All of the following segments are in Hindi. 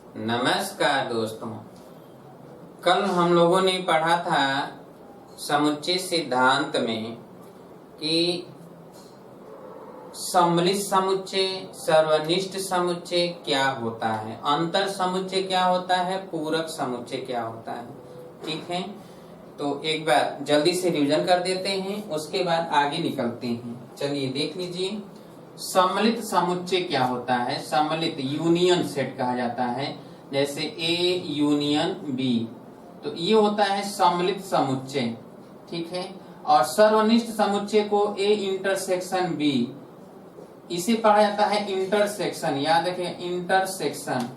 नमस्कार दोस्तों। कल हम लोगों ने पढ़ा था समुच्चय सिद्धांत में कि सम्मिलित समुच्चय, सर्वनिष्ठ समुच्चय क्या होता है, अंतर समुच्चय क्या होता है, पूरक समुच्चय क्या होता है। ठीक है, तो एक बार जल्दी से रिवीजन कर देते हैं, उसके बाद आगे निकलते हैं। चलिए देख लीजिए, सम्मिलित समुच्चय क्या होता है। सम्मिलित यूनियन सेट कहा जाता है, जैसे ए यूनियन बी, तो ये होता है सम्मिलित समुच्चय। ठीक है, और सर्वनिष्ठ समुच्चय को ए इंटरसेक्शन बी, इसे पढ़ा जाता है इंटरसेक्शन। याद रखें, इंटरसेक्शन,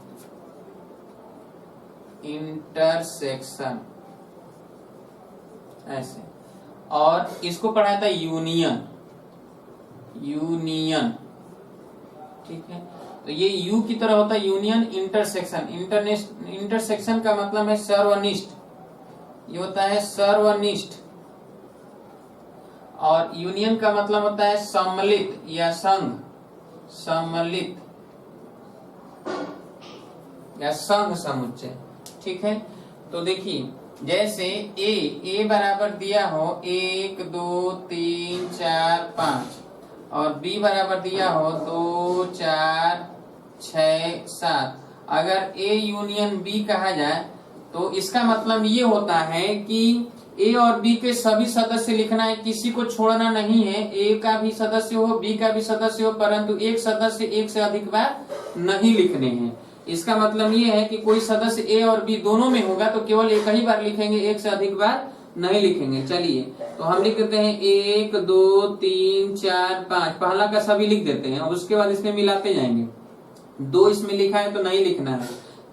इंटरसेक्शन ऐसे। और इसको पढ़ा जाता है यूनियन, यूनियन। ठीक है, तो ये यू की तरह होता है यूनियन, इंटरसेक्शन। इंटरसेक्शन का मतलब है सर्वनिष्ठ, ये होता है सर्वनिष्ठ। और यूनियन का मतलब होता है सम्मिलित या संघ, सम्मिलित या संघ समुच्चय। ठीक है, तो देखिए जैसे ए बराबर दिया हो 1 2 3 4 5 और बी बराबर दिया हो 2 4 6 7। अगर ए यूनियन बी कहा जाए तो इसका मतलब ये होता है कि ए और बी के सभी सदस्य लिखना है, किसी को छोड़ना नहीं है। ए का भी सदस्य हो, बी का भी सदस्य हो, परंतु एक सदस्य एक से अधिक बार नहीं लिखने हैं। इसका मतलब ये है कि कोई सदस्य ए और बी दोनों में होगा तो केवल एक ही बार लिखेंगे, एक से अधिक बार नहीं लिखेंगे। चलिए तो हम लिख देते हैं 1 2 3 4 5, पहला का सभी लिख देते हैं और उसके बाद इसमें मिलाते जाएंगे। 2 इसमें लिखा है तो नहीं लिखना है,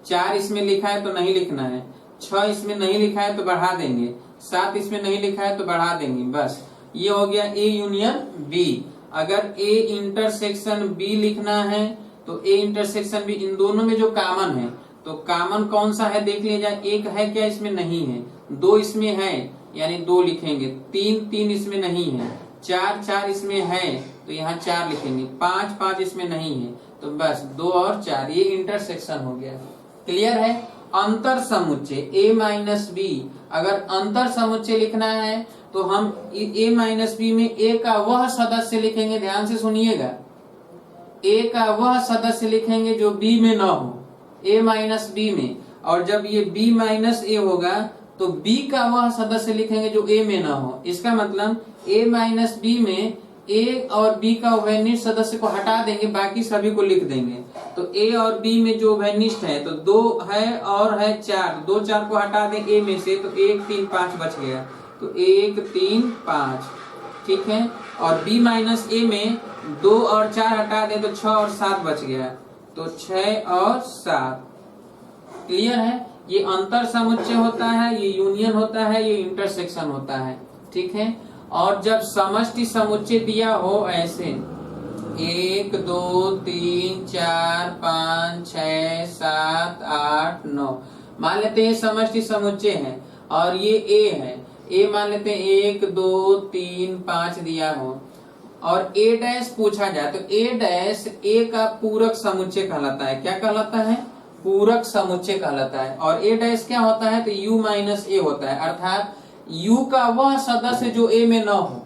4 इसमें लिखा है तो नहीं लिखना है, 6 इसमें नहीं लिखा है तो बढ़ा देंगे, 7 इसमें नहीं लिखा है तो बढ़ा देंगे। बस ये हो गया ए यूनियन बी। अगर ए इंटरसेक्शन बी लिखना है तो ए इंटरसेक्शन बी, इन दोनों में जो कॉमन है तो कॉमन कौन सा है देख लिया जाए। एक है क्या, इसमें नहीं है। 2 इसमें है यानी 2 लिखेंगे। 3 इसमें नहीं है। 4 इसमें है तो यहाँ 4 लिखेंगे। 5 इसमें नहीं है तो बस 2 और 4, ये इंटरसेक्शन हो गया। क्लियर है। अंतर समुच्चय ए माइनस बी, अगर अंतर समुच्चय लिखना है तो हम ए माइनस बी में ए का वह सदस्य लिखेंगे। ध्यान से सुनिएगा, ए का वह सदस्य लिखेंगे जो बी में न हो, ए माइनस बी में। और जब ये बी माइनस ए होगा तो बी का वह सदस्य लिखेंगे जो ए में न हो। इसका मतलब ए माइनस बी में ए और बी का उभयनिष्ठ सदस्य को हटा देंगे, बाकी सभी को लिख देंगे। तो ए और बी में जो उभयनिष्ठ है तो 2 है और है 4, 2 4 को हटा दें ए में से तो 1 3 5 बच गया, तो 1 3 5। ठीक है, और बी माइनस ए में 2 और 4 हटा दें तो 6 और 7 बच गया, तो 6 और 7। क्लियर है। ये अंतर समुच्चय होता है, ये यूनियन होता है, ये इंटरसेक्शन होता है। ठीक है, और जब समष्टि समुच्चय दिया हो ऐसे 1 2 3 4 5 6 7 8 9, मान लेते हैं समष्टि समुच्चय है और ये ए है। ए मान लेते हैं 1 2 3 5 दिया हो और ए डैश पूछा जाए तो ए डैश ए का पूरक समुच्चय कहलाता है। क्या कहलाता है? पूरक समुच्चय कहलाता है। और ए डैश क्या होता है तो यू माइनस ए होता है, अर्थात यू का वह सदस्य जो ए में न हो,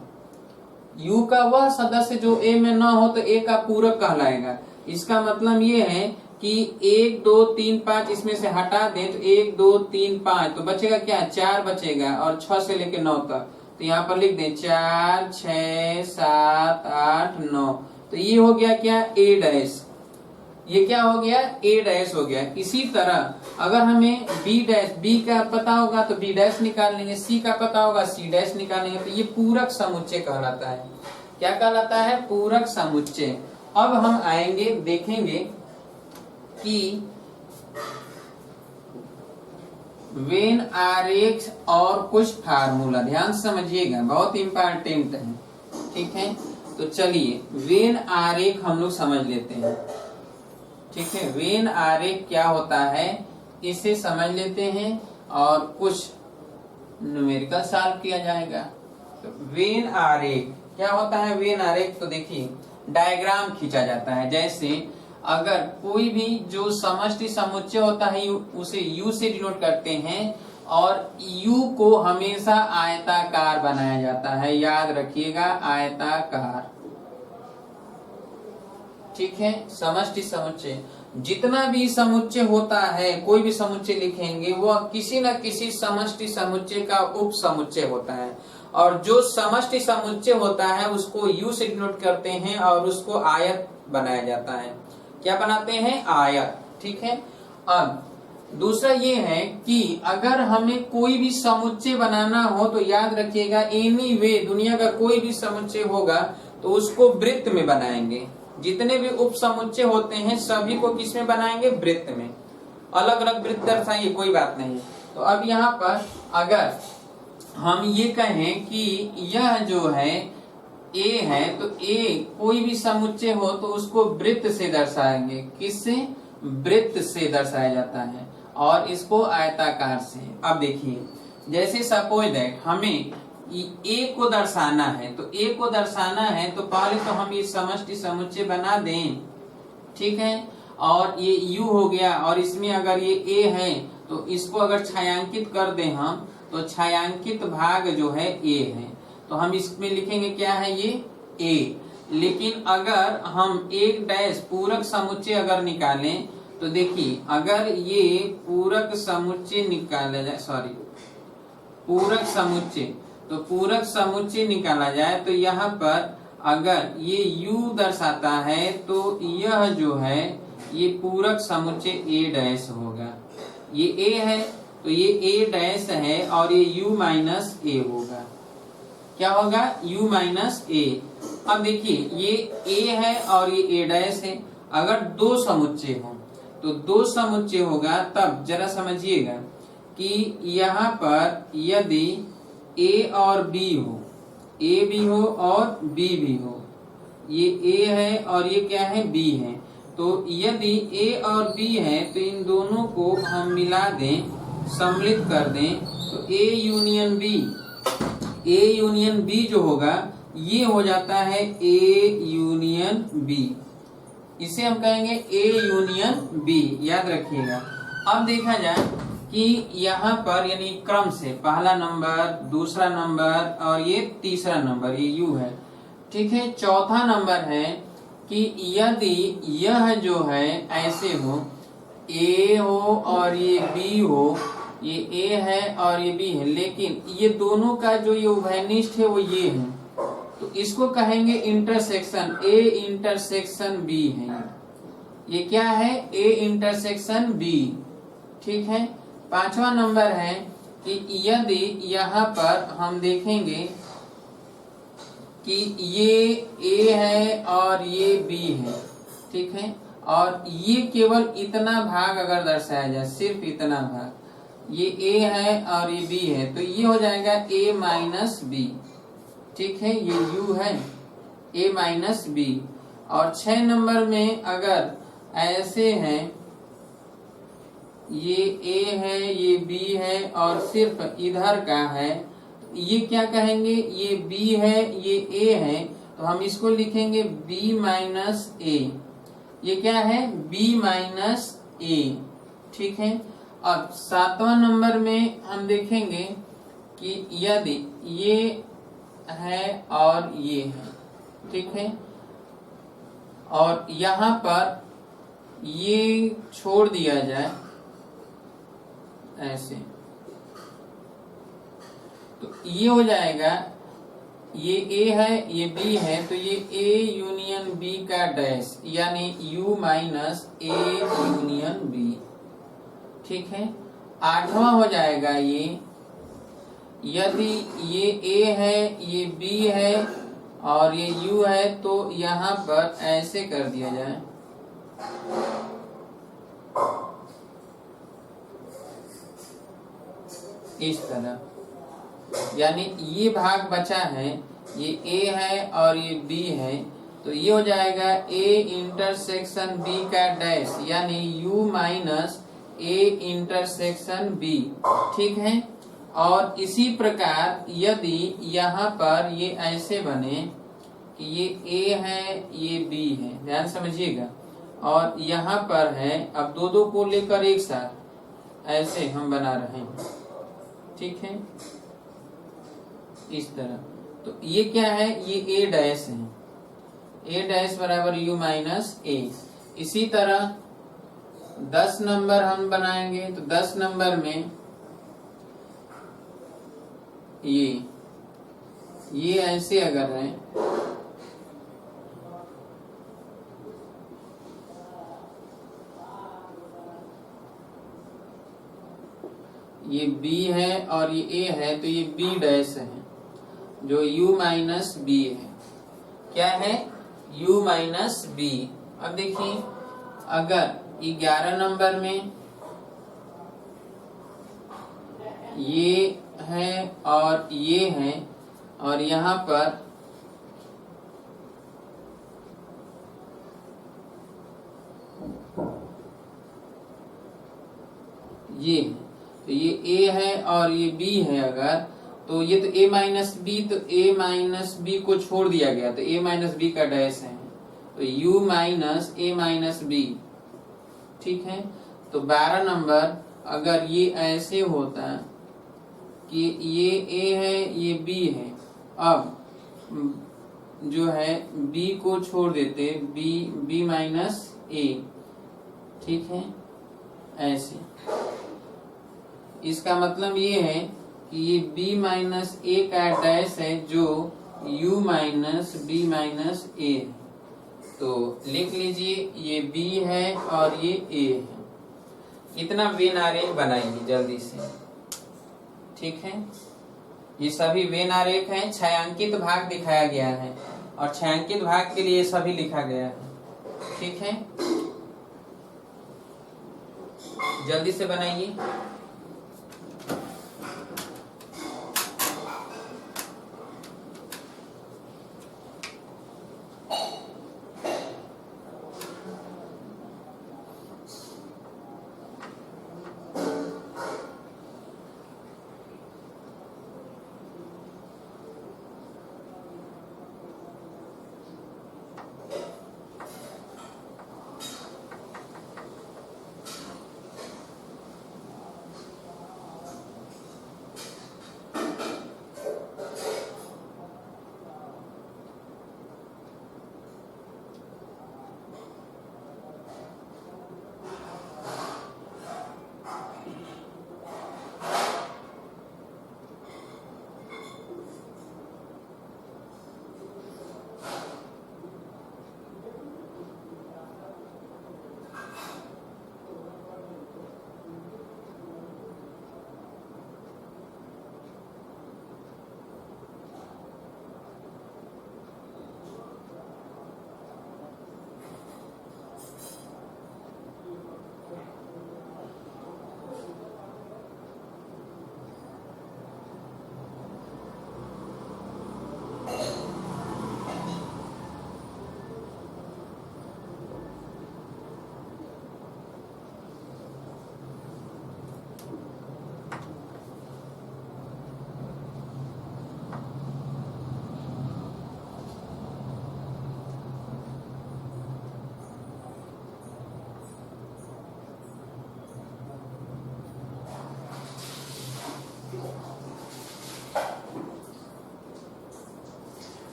यू का वह सदस्य जो ए में न हो तो ए का पूरक कहलाएगा। इसका मतलब ये है कि 1 2 3 5 इसमें से हटा दें तो 1 2 3 5 तो बचेगा क्या, 4 बचेगा और 6 से लेकर 9 तक। तो यहाँ पर लिख दें 4 6 7 8 9, तो ये हो गया क्या, ए डैश। ये क्या हो गया, ए डैश हो गया। इसी तरह अगर हमें बी डैश, बी का पता होगा तो बी डैश निकाल लेंगे, सी का पता होगा सी डैश निकालेंगे, तो ये पूरक समुच्चय कहलाता है। क्या कहलाता है? पूरक समुच्चय। अब हम आएंगे, देखेंगे कि वेन आरेख और कुछ फार्मूला, ध्यान समझिएगा, बहुत इंपॉर्टेंट है। ठीक है, तो चलिए वेन आरेख हम लोग समझ लेते हैं। ठीक है, वेन आरेख क्या होता है इसे समझ लेते हैं और कुछ न्यूमेरिकल सॉल्व किया जाएगा। तो वेन आरेख क्या होता है? वेन आरेख तो देखिए डायग्राम खींचा जाता है। जैसे अगर कोई भी जो समष्टि समुच्चय होता है उसे U से डिनोट करते हैं, और U को हमेशा आयताकार बनाया जाता है, याद रखिएगा आयताकार। ठीक है, समष्टि समुच्चय जितना भी समुच्चय होता है, कोई भी समुच्चय लिखेंगे वह किसी न किसी समष्टि समुच्चय का उप समुच्चय होता है, और जो समष्टि समुच्चय होता है उसको U से डिनोट करते हैं और उसको आयत बनाया जाता है। क्या बनाते हैं? आयत। ठीक है। अब दूसरा ये है कि अगर हमें कोई भी समुच्चय बनाना हो तो याद रखिएगा एनीवे दुनिया का कोई भी समुच्चय होगा तो उसको वृत्त में बनाएंगे। जितने भी उप समुच्चय होते हैं सभी को किस में बनाएंगे? वृत्त में। अलग अलग वृत्त दर्शाइए, कोई बात नहीं। तो अब यहाँ पर अगर हम ये कहें कि यह जो है A है, तो A कोई भी समुच्चय हो तो उसको वृत्त से दर्शाएंगे। किससे? वृत्त से दर्शाया जाता है, और इसको आयताकार से। अब देखिए, जैसे सपोज दैट हमें A को दर्शाना है, तो A को दर्शाना है तो पहले तो हम ये समष्टि समुच्चय बना दें। ठीक है, और ये U हो गया, और इसमें अगर ये A है तो इसको अगर छायांकित कर दें हम, तो छायांकित भाग जो है A है, तो हम इसमें लिखेंगे क्या है? ये A। लेकिन अगर हम एक डैश पूरक समुच्चय अगर निकालें तो देखिए, अगर ये पूरक समुच्चय निकाला जाए, सॉरी पूरक समुच्चय, तो पूरक समुच्चय निकाला जाए तो यहाँ पर अगर ये U दर्शाता है तो यह जो है ये पूरक समुच्चय A डैश होगा। ये A है तो ये A डैश है, और ये U माइनस A होगा। क्या होगा? U minus A। अब देखिए, ये A है और ये A डैश है। अगर दो समुच्चय हो तो दो समुच्चय होगा, तब जरा समझिएगा कि यहाँ पर यदि A और B हो, A भी हो और B भी हो, ये A है और ये क्या है? B है, तो यदि A और B है तो इन दोनों को हम मिला दें, सम्मिलित कर दें, तो A union B, A union B जो होगा ये हो जाता है A यूनियन B। इसे हम कहेंगे A यूनियन B, याद रखिएगा। अब देखा जाए कि यहाँ पर यानी क्रम से पहला नंबर, दूसरा नंबर और ये तीसरा नंबर, ये U है। ठीक है, चौथा नंबर है कि यदि यह जो है ऐसे हो, A हो और ये B हो, ये A है और ये B है, लेकिन ये दोनों का जो ये उभयनिष्ठ है वो ये है, तो इसको कहेंगे इंटरसेक्शन। A इंटरसेक्शन B है। ये क्या है? A intersection B। ठीक है। पांचवा नंबर है कि यदि यहाँ पर हम देखेंगे कि ये A है और ये B है, ठीक है, और ये केवल इतना भाग अगर दर्शाया जाए, सिर्फ इतना भाग, ये A है और ये B है, तो ये हो जाएगा A माइनस B। ठीक है, ये U है, A माइनस B। और 6 नंबर में अगर ऐसे है, ये A है, ये B है और सिर्फ इधर का है, ये क्या कहेंगे? ये B है, ये A है, तो हम इसको लिखेंगे B माइनस A। ये क्या है? B minus A। ठीक है। अब 7वां नंबर में हम देखेंगे कि यदि ये है और ये है, ठीक है, और यहाँ पर ये छोड़ दिया जाए ऐसे, तो ये हो जाएगा, ये A है, ये B है, तो ये A यूनियन B का डैश, यानी U minus A union B। ठीक है। 8वां हो जाएगा ये, यदि ये A है, ये B है और ये U है, तो यहाँ पर ऐसे कर दिया जाए, इस तरह, यानी ये भाग बचा है, ये A है और ये B है, तो ये हो जाएगा A इंटरसेक्शन B का डैश, यानी U minus A intersection B। ठीक है। और इसी प्रकार यदि यहाँ पर ये ऐसे बने कि ये A है, ये B है, ध्यान समझिएगा, और यहाँ पर है, अब दो दो को लेकर एक साथ ऐसे हम बना रहे हैं, ठीक है, इस तरह। तो ये क्या है, ये ए डैश है, ए डैश बराबर यू माइनस ए। इसी तरह 10 नंबर हम बनाएंगे, तो 10 नंबर में ये ऐसे अगर है, ये बी है और ये ए है, तो ये बी डैश है, जो u माइनस बी है। क्या है, u माइनस बी। अब देखिए, अगर 11 नंबर में ये है और ये है, और यहाँ पर ये है, तो ये a है और ये b है, अगर तो ये तो a माइनस बी, तो a माइनस बी को छोड़ दिया गया, तो a माइनस बी का डैश है, तो u minus a minus b, ठीक है। तो 12 नंबर अगर ये ऐसे होता कि ये a है, ये b है, अब जो है b को छोड़ देते, b माइनस a, ठीक है, ऐसे। इसका मतलब ये है कि ये b माइनस ए का डैश है, जो u माइनस बी माइनस ए है। तो लिख लीजिए, ये b है और ये a है। इतना वेन आरेख बनाइए जल्दी से, ठीक है। ये सभी वेन आरेख हैं, छायांकित भाग दिखाया गया है, और छायांकित भाग के लिए सभी लिखा गया है, ठीक है। जल्दी से बनाइए।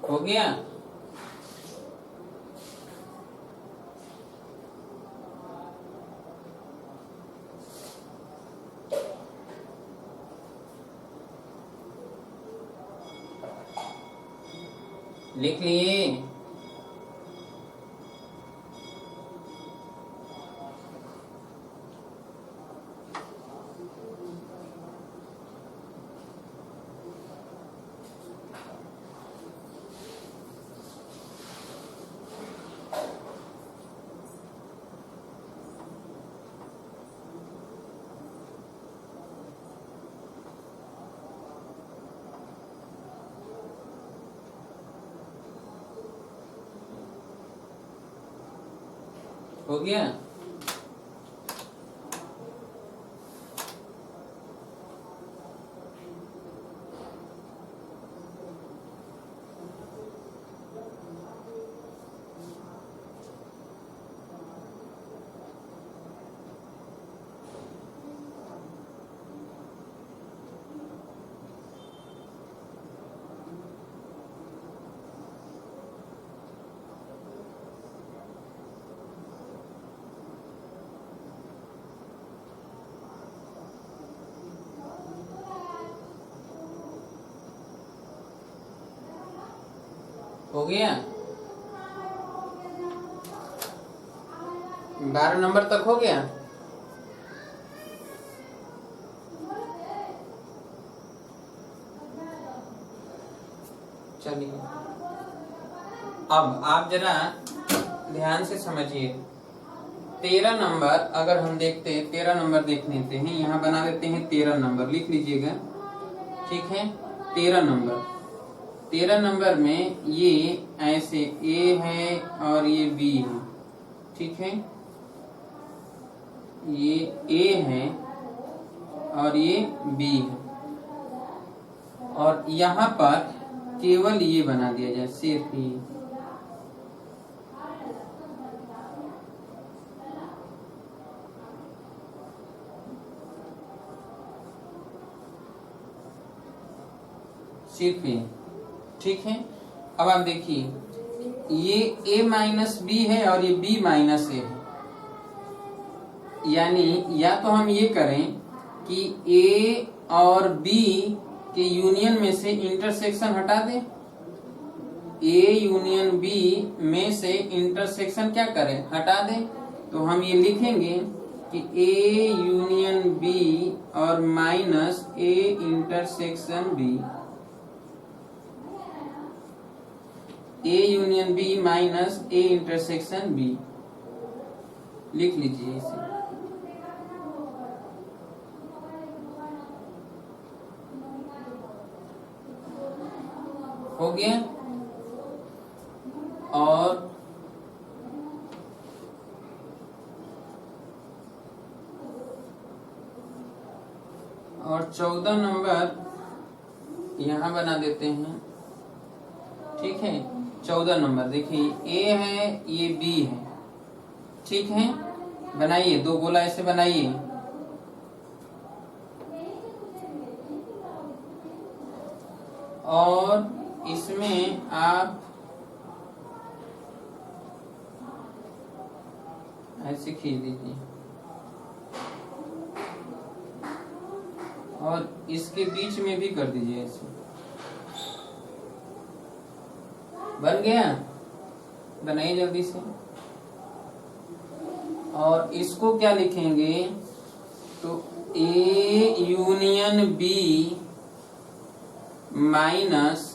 हो गया। लिख लिए। हो गया। हो गया। 12 नंबर तक हो गया। चलिए अब आप जरा ध्यान से समझिए। 13 नंबर अगर हम देखते हैं, 13 नंबर देख लेते हैं, यहाँ बना देते हैं 13 नंबर, लिख लीजिएगा। ठीक है, 13 नंबर, 13 नंबर में ये ऐसे ए है और ये बी है। ठीक है, ये ए है और ये बी है, और यहाँ पर केवल ये बना दिया जाए, सिर्फ ये। सिर्फ ये। ठीक है, अब आप देखिए ये a माइनस बी है और ये b माइनस ए है। यानी या तो हम ये करें कि a और b के यूनियन में से इंटरसेक्शन हटा दें, a यूनियन b में से इंटरसेक्शन क्या करें, हटा दें। तो हम ये लिखेंगे कि a यूनियन b और minus a intersection b, a union b minus a intersection b, लिख लीजिए इसे। हो गया। और 14 नंबर यहां बना देते हैं। ठीक है, 14 नंबर देखिए ए है, ये बी है। ठीक है, बनाइए, दो गोला ऐसे बनाइए। और इसमें आप ऐसे खींच दीजिए और इसके बीच में भी कर दीजिए ऐसे। बन गया, बनाइए जल्दी से। और इसको क्या लिखेंगे, तो A union B minus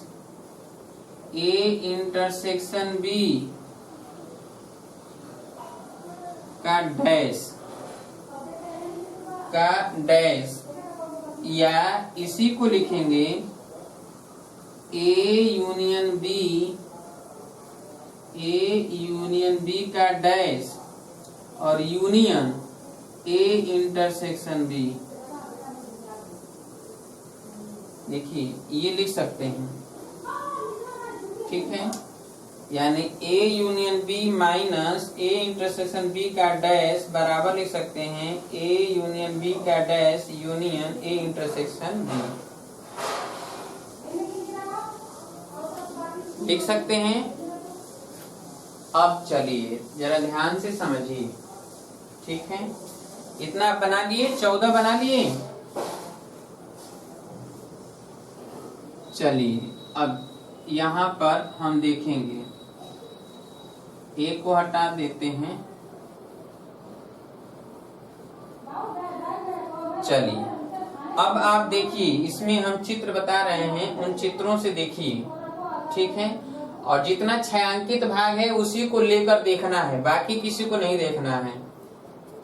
A intersection B का डैश, या इसी को लिखेंगे ए यूनियन बी का डैश और यूनियन ए इंटरसेक्शन बी। देखिए ये लिख सकते हैं। ठीक है, यानी A union B minus A intersection B का डैश बराबर लिख सकते हैं ए यूनियन बी का dash union A intersection B, लिख सकते हैं। अब चलिए जरा ध्यान से समझिए। ठीक है, इतना बना लिए, 14 बना लिए। चलिए अब यहाँ पर हम देखेंगे, ए को हटा देते हैं। चलिए अब आप देखिए, इसमें हम चित्र बता रहे हैं, उन चित्रों से देखिए। ठीक है, और जितना छायांकित भाग है उसी को लेकर देखना है, बाकी किसी को नहीं देखना है।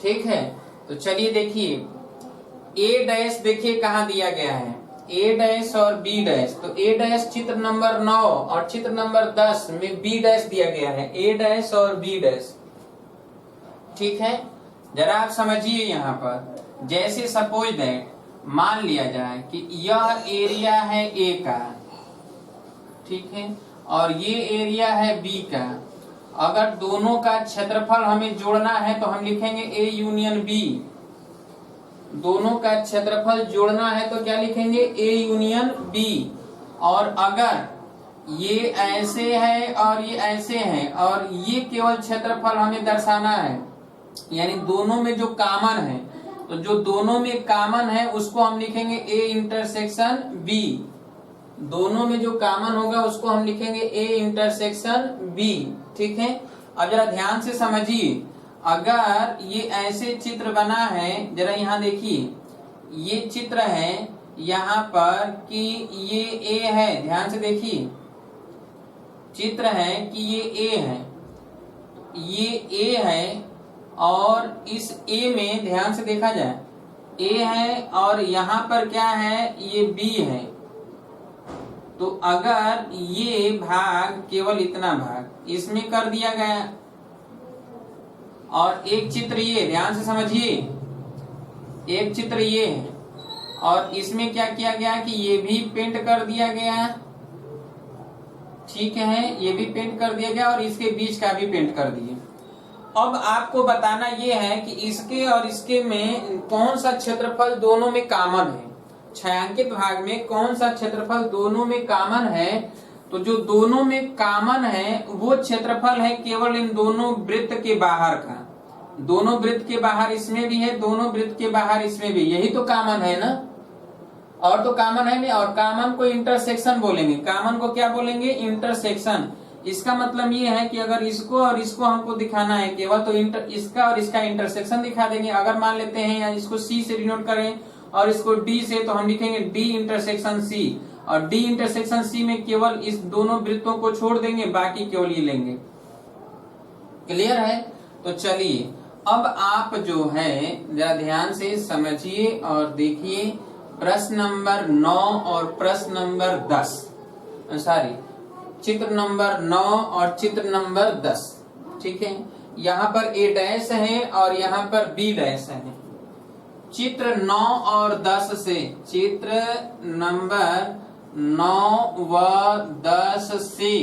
ठीक है, तो चलिए देखिए ए डैश देखिए कहाँ दिया गया है, ए डैश और बी डैश। तो ए डैश चित्र नंबर 9 और चित्र नंबर 10 में बी डैश दिया गया है, ए डैश और बी डैश। ठीक है, जरा आप समझिए यहाँ पर। जैसे सपोज दैट मान लिया जाए कि यह एरिया है ए का, ठीक है, और ये एरिया है बी का। अगर दोनों का क्षेत्रफल हमें जोड़ना है तो हम लिखेंगे ए यूनियन बी। दोनों का क्षेत्रफल जोड़ना है तो क्या लिखेंगे, ए यूनियन बी। और अगर ये ऐसे है और ये ऐसे है और ये केवल क्षेत्रफल हमें दर्शाना है, यानी दोनों में जो कॉमन है, तो जो दोनों में कॉमन है उसको हम लिखेंगे ए इंटरसेक्शन बी। दोनों में जो कॉमन होगा उसको हम लिखेंगे ए इंटरसेक्शन बी, ठीक है। अब जरा ध्यान से समझिए, अगर ये ऐसे चित्र बना है, जरा यहाँ देखिए, ये चित्र है यहाँ पर कि ये ए है, ध्यान से देखिए, चित्र है कि ये ए है, ये ए है, और इस ए में ध्यान से देखा जाए ए है और यहाँ पर क्या है, ये बी है। तो अगर ये भाग, केवल इतना भाग इसमें कर दिया गया, और एक चित्र ये, ध्यान से समझिए, एक चित्र ये है और इसमें क्या किया गया कि ये भी पेंट कर दिया गया, ठीक है, ये भी पेंट कर दिया गया और इसके बीच का भी पेंट कर दिए। अब आपको बताना ये है कि इसके और इसके में कौन सा क्षेत्रफल दोनों में कॉमन है। छायांकित भाग में कौन सा क्षेत्रफल दोनों में कॉमन है, तो जो दोनों में कॉमन है वो क्षेत्रफल है केवल इन दोनों वृत्त के बाहर का। दोनों वृत्त के बाहर इसमें भी है, दोनों वृत्त के बाहर इसमें भी, यही तो कॉमन है ना, और तो कॉमन है नहीं। और कॉमन को इंटरसेक्शन बोलेंगे, कॉमन को क्या बोलेंगे, इंटरसेक्शन। इसका मतलब ये है कि अगर इसको और इसको हमको दिखाना है केवल, तो इसका और इसका इंटरसेक्शन दिखा देंगे। अगर मान लेते हैं या इसको सी से डिनोट करें और इसको डी से, तो हम लिखेंगे डी इंटरसेक्शन सी, और डी इंटरसेक्शन सी में केवल इस दोनों वृत्तों को छोड़ देंगे, बाकी केवल ये लेंगे। क्लियर है? तो चलिए अब आप जो है जरा ध्यान से समझिए और देखिए प्रश्न नंबर 9 और प्रश्न नंबर 10, सॉरी चित्र नंबर 9 और चित्र नंबर 10, ठीक है। यहाँ पर ए डैश है और यहाँ पर बी डैश है। चित्र 9 और 10 से, चित्र नंबर 9 व 10 से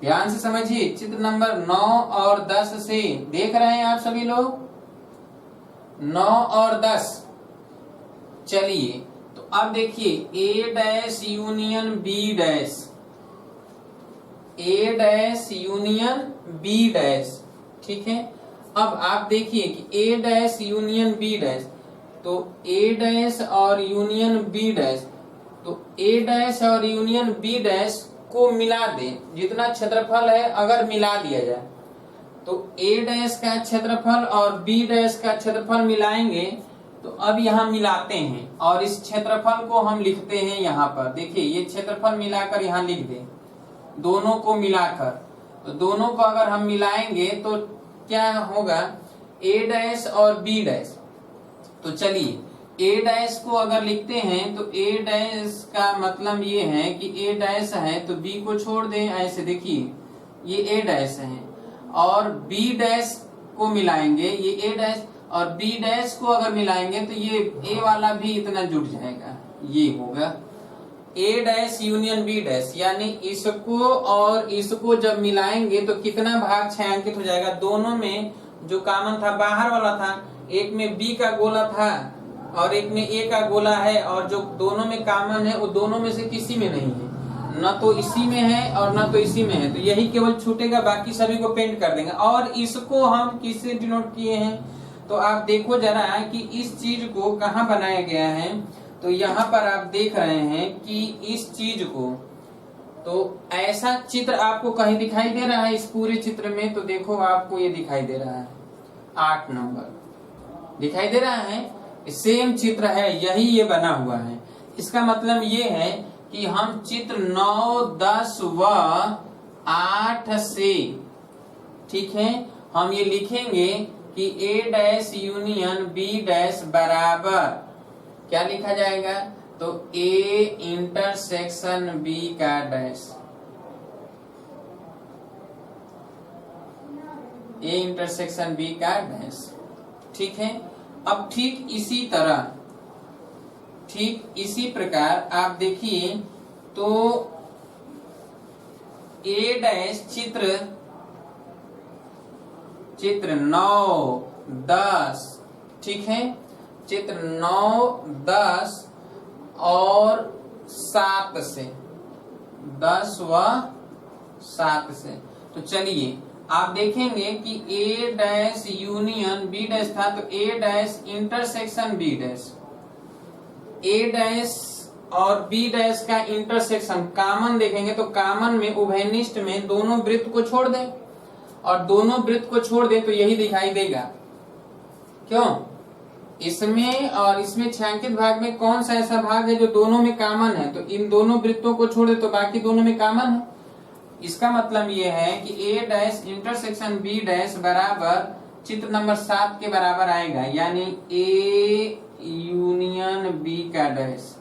ध्यान से समझिए, चित्र नंबर 9 और 10 से देख रहे हैं आप सभी लोग, 9 और 10। चलिए तो अब देखिए ए डैश यूनियन बी डैश, ए डैश यूनियन बी डैश, ठीक है। अब आप देखिए कि ए डैश यूनियन बी डैश, तो ए डैश और यूनियन बी डैश, तो ए डैश और यूनियन बी डैश को मिला दें, जितना क्षेत्रफल है अगर मिला दिया जाए, तो ए डैश का क्षेत्रफल और बी डैश का क्षेत्रफल मिलाएंगे। तो अब यहाँ मिलाते हैं और इस क्षेत्रफल को हम लिखते हैं यहाँ पर, देखिए ये क्षेत्रफल मिलाकर यहाँ लिख दें, दोनों को मिलाकर। तो दोनों को अगर हम मिलाएंगे तो क्या होगा, ए डैश और बी डैश। तो चलिए ए डैश को अगर लिखते हैं तो ए डैश का मतलब ये है कि ए डैश है तो बी को छोड़ दें, ऐसे देखिए ये ए डैश है, और बी डैश को मिलाएंगे, ये ए डैश और बी डैश को अगर मिलाएंगे तो ये ए वाला भी इतना जुड़ जाएगा, ये होगा ए डैश यूनियन बी डैश। यानी इसको और इसको जब मिलाएंगे तो कितना भाग छायांकित हो जाएगा। दोनों में जो कॉमन था बाहर वाला था, एक में बी का गोला था और एक में ए का गोला है, और जो दोनों में कॉमन है वो दोनों में से किसी में नहीं है, न तो इसी में है और न तो इसी में है, तो यही केवल छूटेगा, बाकी सभी को पेंट कर देंगे। और इसको हम किससे डिनोट किए हैं, तो आप देखो जरा कि इस चीज को कहाँ बनाया गया है। तो यहाँ पर आप देख रहे हैं कि इस चीज को, तो ऐसा चित्र आपको कहीं दिखाई दे रहा है इस पूरे चित्र में, तो देखो आपको ये दिखाई दे रहा है 8 नंबर दिखाई दे रहा है, सेम चित्र है, यही ये बना हुआ है। इसका मतलब ये है कि हम चित्र 9, 10 व 8 से, ठीक है, हम ये लिखेंगे कि ए डैश यूनियन बी डैश बराबर क्या लिखा जाएगा, तो ए इंटरसेक्शन बी का डैश, ए इंटरसेक्शन बी का डैश। ठीक है, अब ठीक इसी प्रकार आप देखिए तो ए डैश चित्र 9, 10, ठीक है, चित्र 9, 10 और 7 से, 10 व 7 से। तो चलिए आप देखेंगे कि ए डैश यूनियन बी डैश था, तो ए डैश इंटरसेक्शन बी डैश, ए डैश और बी डैश का इंटरसेक्शन कॉमन देखेंगे तो कॉमन में उभयनिष्ठ में दोनों वृत्त को छोड़ दें, और दोनों वृत्त को छोड़ दें तो यही दिखाई देगा। क्यों? इसमें और इसमें छायांकित भाग में कौन सा ऐसा भाग है जो दोनों में कॉमन है? तो इन दोनों वृत्तों को छोड़ दे तो बाकी दोनों में कॉमन है। इसका मतलब ये है कि ए डैश इंटरसेक्शन बी डैश बराबर चित्र नंबर 7 के बराबर आएगा, यानी ए यूनियन बी का डैश।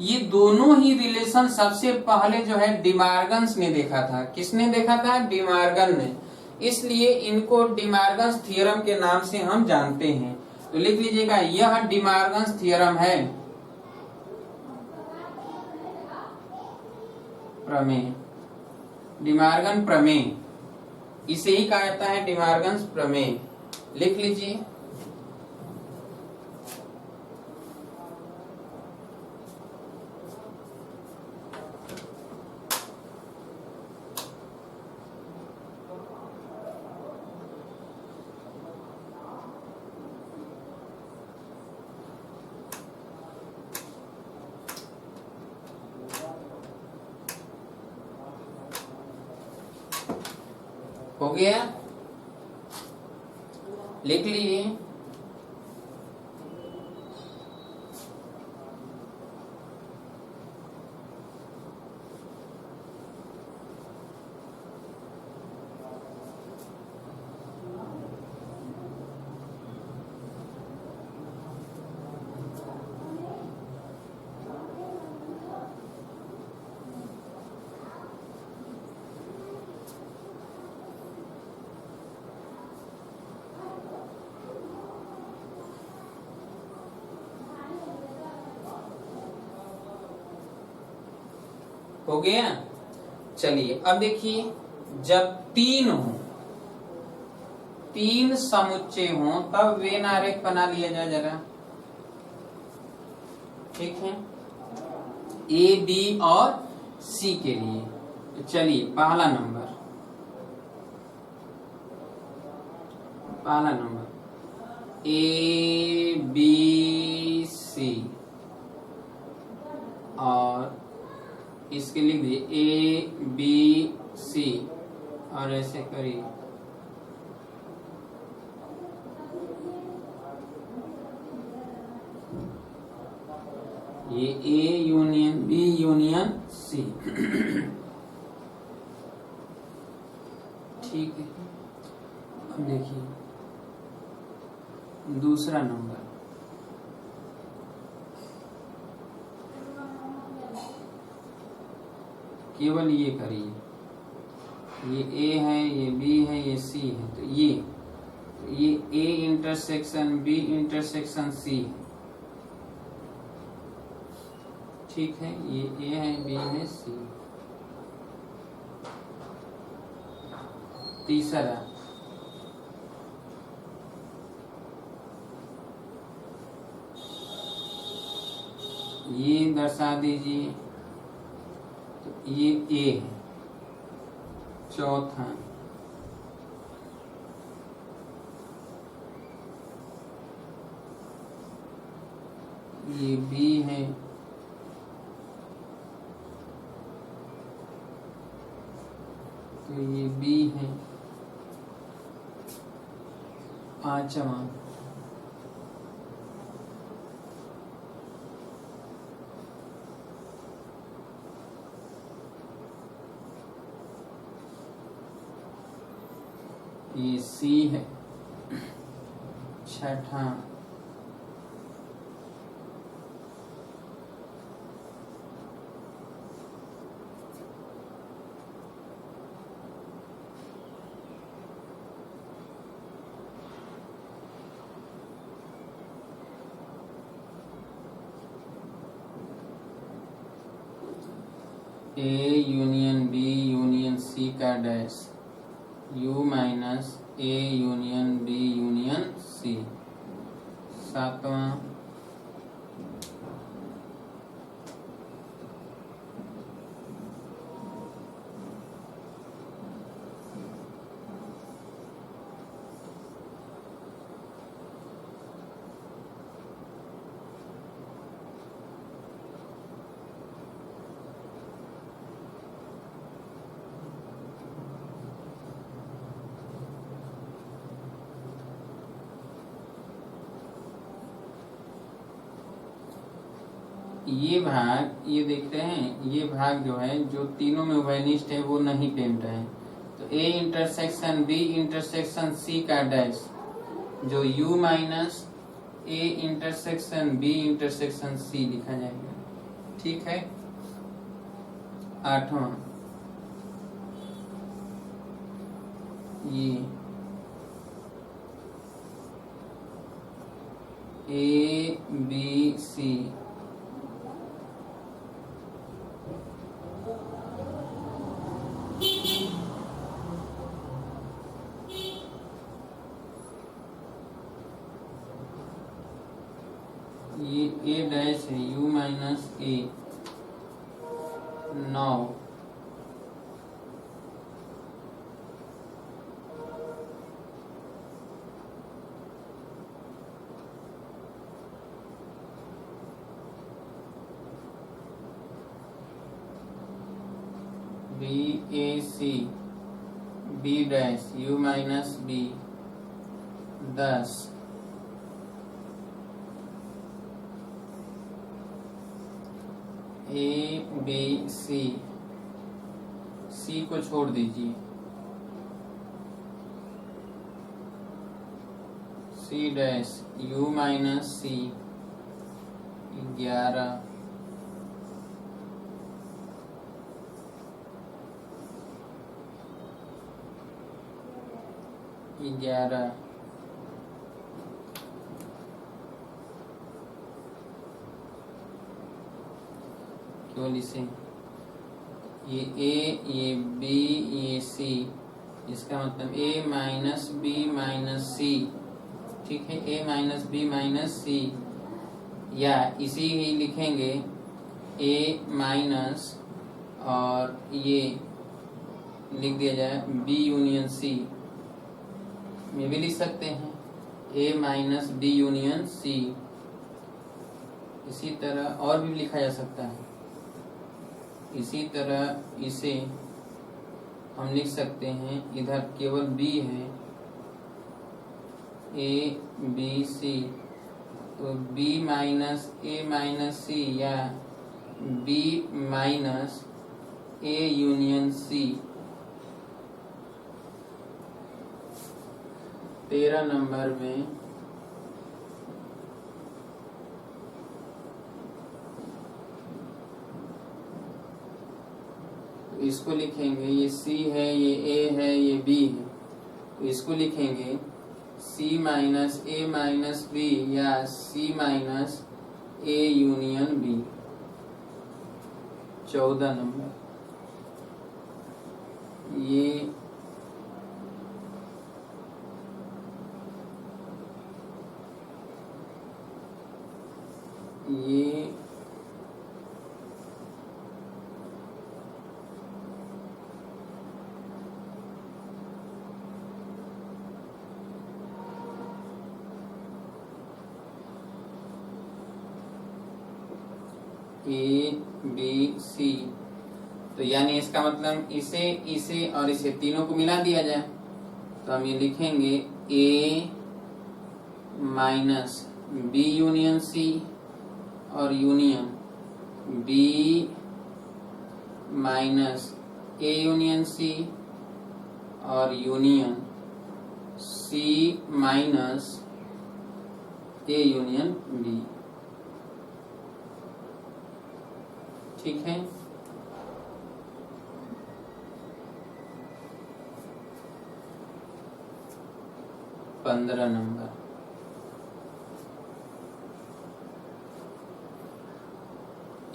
ये दोनों ही रिलेशन सबसे पहले जो है डिमार्गन्स ने देखा था। किसने देखा था? डिमार्गन ने। इसलिए इनको डिमार्गन्स थ्योरम के नाम से हम जानते हैं। तो लिख लीजिएगा, यह डिमार्गन्स थ्योरम है। प्रमेय, डिमार्गन प्रमेय, इसे ही कहा जाता है डिमार्गन्स प्रमेय। लिख लीजिए। हो गया? लिख लीजिए। हो गया? चलिए अब देखिए, जब तीन समुच्चय हो तब वेन आरेख बना लिया जाए जरा। ठीक है, ए बी और सी के लिए। तो चलिए पहला नंबर ए बी सी, और इसके लिख दीजिए ए बी सी, और ऐसे करिए। ये A union B union C. ठीक है, अब देखिए दूसरा नंबर, केवल ये करिए, ये ए है, ये बी है, ये सी है, तो ये A intersection B intersection C है। ठीक है, ये ए है, बी है, सी। तीसरा, ये दर्शा दीजिए, तो ये ए है। चौथा, ये बी है, तो ये बी है। पांचवा, ये सी है। छठा, A union B union C का dash U minus A union B union C. सातवां ये भाग, ये देखते हैं ये भाग जो है जो तीनों में उभयनिष्ठ है वो नहीं टेंट है। तो A intersection B intersection C का डैश जो U minus A intersection B intersection C लिखा जाएगा। ठीक है। आठवां ये ए बी सी ये ए डैश है U minus A 9 B A C B dash U minus B 10 A B C C को छोड़ दीजिए C dash U minus C 11 11 केवल इसे ये ए ये बी ये सी इसका मतलब ए माइनस बी माइनस सी। ठीक है। ए माइनस बी माइनस सी या इसी ही लिखेंगे ए माइनस और ये लिख दिया जाए बी यूनियन सी में भी लिख सकते हैं ए माइनस बी यूनियन सी। इसी तरह और भी लिखा जा सकता है। इसी तरह इसे हम लिख सकते हैं इधर केवल बी है ए बी सी तो B minus A minus C या B minus A union C. 13 number में इसको लिखेंगे ये सी है ये ए है ये बी है तो इसको लिखेंगे C minus A minus B या C minus A union B. 14 नंबर ये ए बी सी तो यानी इसका मतलब इसे इसे और इसे तीनों को मिला दिया जाए तो हम ये लिखेंगे A minus B union C और union B minus A union C और union C minus A union B. ठीक है। पंद्रह नंबर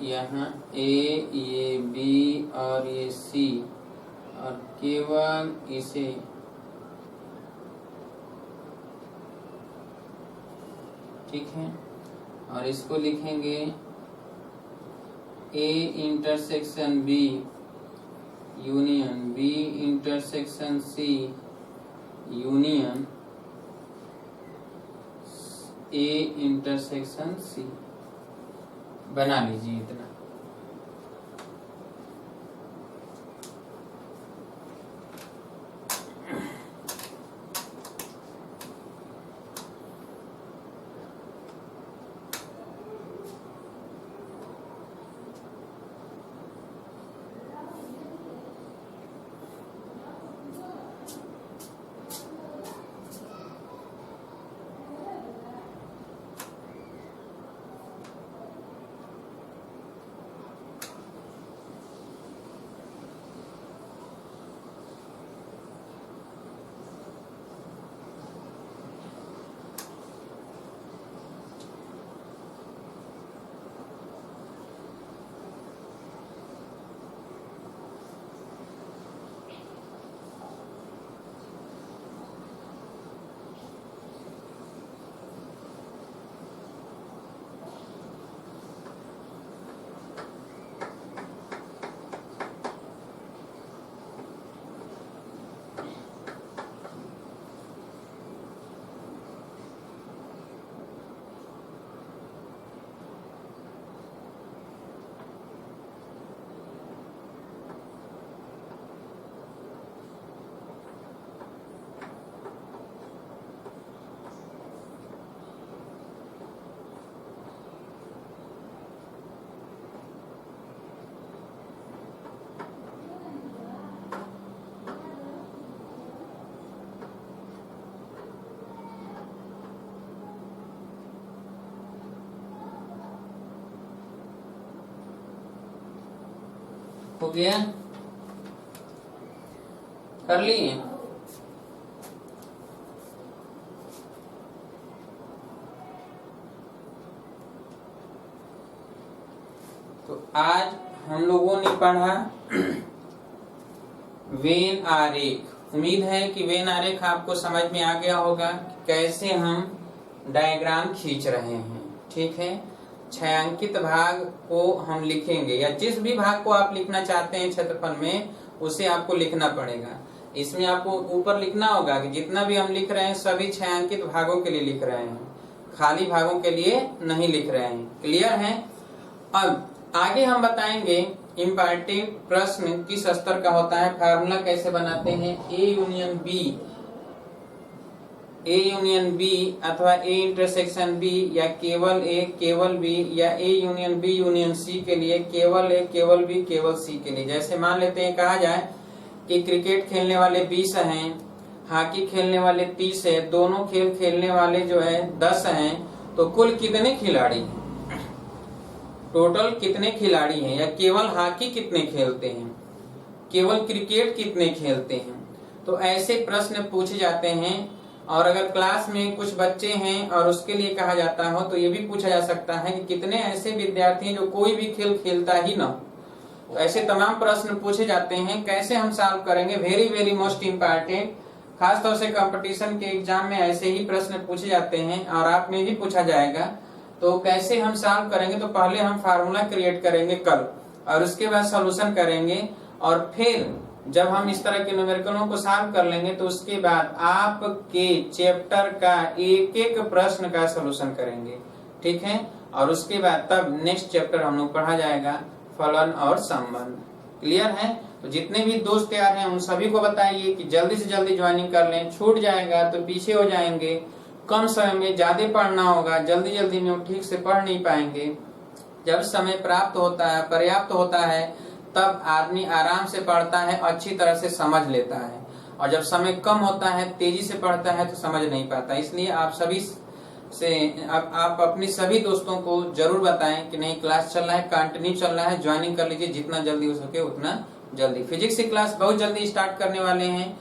यहाँ ए, ये बी और ये सी, और केवल इसे ठीक है, और इसको लिखेंगे A intersection B union B intersection C union A intersection C. बना लीजिए इतना। हो गया? कर लिए? तो आज हम लोगों ने पढ़ा वेन आरेख। उम्मीद है कि वेन आरेख आपको समझ में आ गया होगा कैसे हम डायग्राम खींच रहे हैं। ठीक है, छायांकित भाग को हम लिखेंगे, या जिस भी भाग को आप लिखना चाहते हैं क्षेत्रफल में उसे आपको लिखना पड़ेगा। इसमें आपको ऊपर लिखना होगा कि जितना भी हम लिख रहे हैं सभी छायांकित भागों के लिए लिख रहे हैं, खाली भागों के लिए नहीं लिख रहे हैं। क्लियर है? अब आगे हम बताएंगे इम्पॉर्टेंट प्रश्न किस स्तर का होता है, फार्मूला कैसे बनाते हैं, ए यूनियन बी अथवा ए इंटरसेक्शन बी, या केवल ए केवल बी, या A union B union C के लिए केवल ए केवल बी केवल सी के लिए। जैसे मान लेते हैं, कहा जाए कि क्रिकेट खेलने वाले 20 हैं, हॉकी खेलने वाले 30 है, दोनों खेल खेलने वाले जो है 10 हैं, तो कुल कितने खिलाड़ी हैं, टोटल कितने खिलाड़ी हैं, या केवल हॉकी कितने खेलते हैं, केवल क्रिकेट कितने खेलते हैं। तो ऐसे प्रश्न पूछे जाते हैं। और अगर क्लास में कुछ बच्चे हैं और उसके लिए कहा जाता हो तो ये भी पूछा जा सकता है कि कितने ऐसे विद्यार्थी हैं जो कोई भी खेल खेलता ही ना। तो ऐसे तमाम प्रश्न पूछे जाते हैं। कैसे हम सॉल्व करेंगे, वेरी वेरी मोस्ट इम्पोर्टेंट। खासतौर से कंपटीशन के एग्जाम में ऐसे ही प्रश्न पूछे जाते हैं और आप में भी पूछा जाएगा। तो कैसे हम सॉल्व करेंगे, तो पहले हम फार्मूला क्रिएट करेंगे कल, और उसके बाद सॉल्यूशन करेंगे, और फिर जब हम इस तरह के न्यूमेरिकलों को सॉल्व कर लेंगे तो उसके बाद आपके चैप्टर का एक एक प्रश्न का सॉल्यूशन करेंगे। ठीक है, और उसके बाद तब नेक्स्ट चैप्टर हम लोग पढ़ा जाएगा फलन और संबंध। क्लियर है? तो जितने भी दोस्त तैयार हैं उन सभी को बताइए कि जल्दी से जल्दी ज्वाइनिंग कर लें, छूट जाएगा तो पीछे हो जाएंगे, कम समय में ज्यादा पढ़ना होगा, जल्दी जल्दी में ठीक से पढ़ नहीं पाएंगे। जब समय प्राप्त होता है, पर्याप्त होता है, तब आदमी आराम से पढ़ता है, अच्छी तरह से समझ लेता है, और जब समय कम होता है, तेजी से पढ़ता है तो समझ नहीं पाता। इसलिए आप सभी से आप अपनी सभी दोस्तों को जरूर बताएं कि नहीं, क्लास चल रहा है, कंटिन्यू चल रहा है, ज्वाइनिंग कर लीजिए, जितना जल्दी हो सके उतना जल्दी। फिजिक्स की क्लास बहुत जल्दी स्टार्ट करने वाले हैं,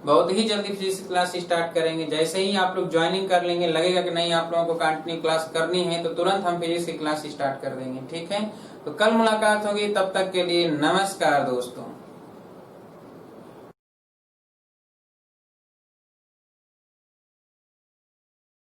बहुत ही जल्दी फिजिक्स की क्लास स्टार्ट करेंगे। जैसे ही आप लोग ज्वाइनिंग कर लेंगे, लगेगा कि नहीं आप लोगों को कंटिन्यू क्लास करनी है, तो तुरंत हम फिजिक्स की क्लास स्टार्ट कर देंगे। ठीक है, तो कल मुलाकात होगी, तब तक के लिए नमस्कार दोस्तों।